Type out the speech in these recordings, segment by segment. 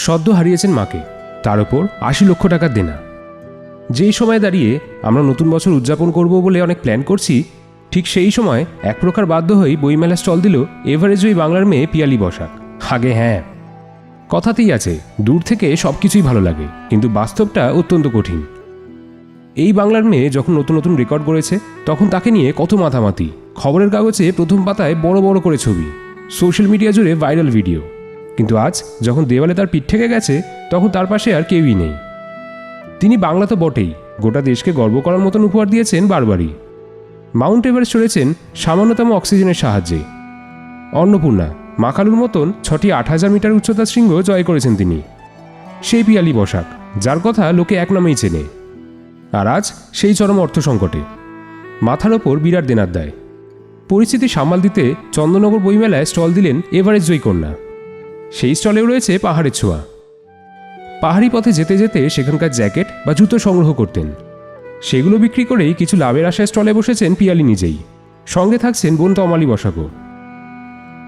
সদ্য হারিয়েছেন মাকে, তার ওপর ৮০ লক্ষ টাকার দেনা। যেই সময় দাঁড়িয়ে আমরা নতুন বছর উদযাপন করব বলে অনেক প্ল্যান করছি, ঠিক সেই সময় এক প্রকার বাধ্য হয়েই বইমেলা স্টল দিল এভারেজ ওই বাংলার মেয়ে পিয়ালি বসাক। আগে হ্যাঁ, কথাতেই আছে দূর থেকে সব কিছুই ভালো লাগে, কিন্তু বাস্তবটা অত্যন্ত কঠিন। এই বাংলার মেয়ে যখন নতুন নতুন রেকর্ড করেছে, তখন তাকে নিয়ে কত মাতামাতি, খবরের কাগজে প্রথম পাতায় বড় বড় করে ছবি, সোশ্যাল মিডিয়া জুড়ে ভাইরাল ভিডিও। কিন্তু আজ যখন দেওয়ালে তার পিঠ থেকে গেছে, তখন তার পাশে আর কেউই নেই। তিনি বাংলা তো বটেই, গোটা দেশকে গর্ব করার মতন উপহার দিয়েছেন বারবারই। মাউন্ট এভারেস্ট চড়েছেন সামান্যতম অক্সিজেনের সাহায্যে। অন্নপূর্ণা, মাকালুর মতন 6টি 8000 মিটার উচ্চতার শৃঙ্গ জয় করেছেন তিনি। সেই পিয়ালি বসাক, যার কথা লোকে এক নামেই চেনে। আর আজ সেই চরম অর্থ সংকটে, মাথার ওপর বিরাট দেনার দায়। পরিস্থিতি সামাল দিতে চন্দননগর বইমেলায় স্টল দিলেন এভারেস্ট জয়ী কন্যা। সেই স্টলেও রয়েছে পাহাড়ের ছোঁয়া। পাহাড়ি পথে যেতে যেতে সেখানকার জ্যাকেট বা জুতো সংগ্রহ করতেন। সেগুলো বিক্রি করেই কিছু লাভের আশায় স্টলে বসেছেন পিয়ালি নিজেই। সঙ্গে থাকছেন বোন তমালি বসাকও।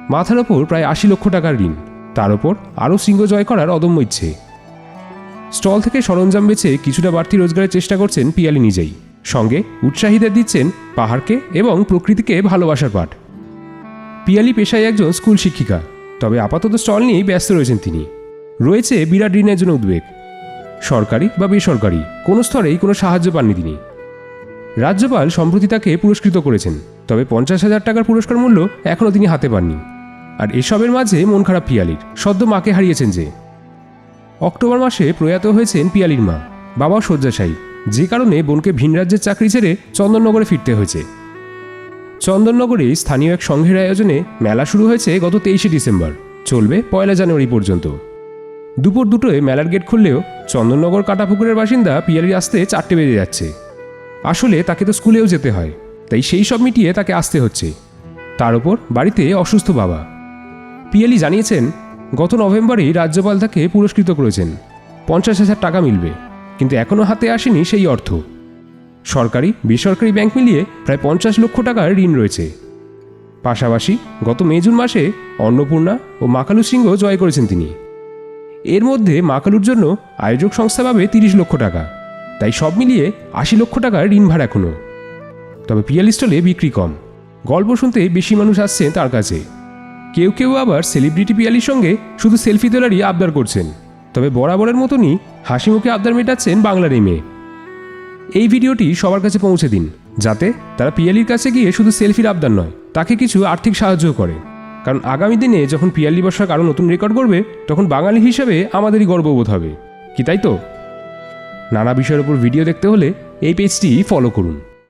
মাথার ওপর প্রায় ৮০ লক্ষ টাকার ঋণ, তার ওপর আরও শৃঙ্গ জয় করার অদম্য ইচ্ছে। স্টল থেকে সরঞ্জাম বেচে কিছুটা বাড়তি রোজগারের চেষ্টা করছেন পিয়ালি নিজেই। সঙ্গে উৎসাহীদের দিচ্ছেন পাহাড়কে এবং প্রকৃতিকে ভালোবাসার পাঠ। পিয়ালি পেশায় একজন স্কুল শিক্ষিকা, তবে আপাতত স্টল নিয়েই ব্যস্ত রয়েছেন তিনি। রয়েছে বিরাট ঋণের জন্য উদ্বেগ। সরকারি বা বেসরকারি কোনো স্তরেই কোনো সাহায্য পাননি তিনি। রাজ্যপাল সম্প্রতি তাকে পুরস্কৃত করেছেন, তবে 50,000 টাকার পুরস্কার মূল্য এখনও তিনি হাতে পাননি। আর এসবের মাঝে মন খারাপ পিয়ালির, সদ্য মাকে হারিয়েছেন যে। অক্টোবর মাসে প্রয়াত হয়েছেন পিয়ালির মা, বাবাও শয্যাশায়ী, যে কারণে বোনকে ভিন রাজ্যের চাকরি ছেড়ে চন্দননগরে ফিরতে হয়েছে। চন্দননগরে স্থানীয় এক সংঘের আয়োজনে মেলা শুরু হয়েছে গত 23শে ডিসেম্বর, চলবে 1 জানুয়ারি পর্যন্ত। দুপুর 2টোয় মেলার গেট খুললেও চন্দননগর কাটাপুকুরের বাসিন্দা পিয়ালির আসতে 4টে বেজে যাচ্ছে। আসলে তাকে তো স্কুলেও যেতে হয়, তাই সেই সব মিটিয়ে তাকে আসতে হচ্ছে। তার উপর বাড়িতে অসুস্থ বাবা। পিয়ালি জানিয়েছেন, গত নভেম্বরেই রাজ্যপাল তাকে পুরস্কৃত করেছেন, 50,000 টাকা মিলবে, কিন্তু এখনও হাতে আসেনি সেই অর্থ। সরকারি বেসরকারি ব্যাংক মিলিয়ে প্রায় 50 লক্ষ টাকার ঋণ রয়েছে। পাশাপাশি গত মে-জুন মাসে অন্নপূর্ণা ও মাকালু শৃঙ্গ জয় করেছেন তিনি। এর মধ্যে মাকালুর জন্য আয়োজক সংস্থা পাবে 30 লক্ষ টাকা, তাই সব মিলিয়ে 80 লক্ষ টাকার ঋণ ভার এখনও। তবে পিয়ালি স্টলে বিক্রি কম, গল্প শুনতে বেশি মানুষ আসছেন তার কাছে। কেউ কেউ আবার সেলিব্রিটি পিয়ালির সঙ্গে শুধু সেলফি তোলারই আবদার করছেন। তবে বরাবরের মতনই হাসি মুখে আবদার মেটাচ্ছেন বাংলার এই মেয়ে। এই ভিডিওটি সবার কাছে পৌঁছে দিন, যাতে তারা পিয়ালির কাছে গিয়ে শুধু সেলফির আবদার নয়, তাকে কিছু আর্থিক সাহায্য করে। কারণ আগামী দিনে যখন পিয়ালি বসাক আরও নতুন রেকর্ড করবে, তখন বাঙালি হিসেবে আমাদেরই গর্ববোধ হবে, কি তাই তো? নানা বিষয়ের উপর ভিডিও দেখতে হলে এই পেজটি ফলো করুন।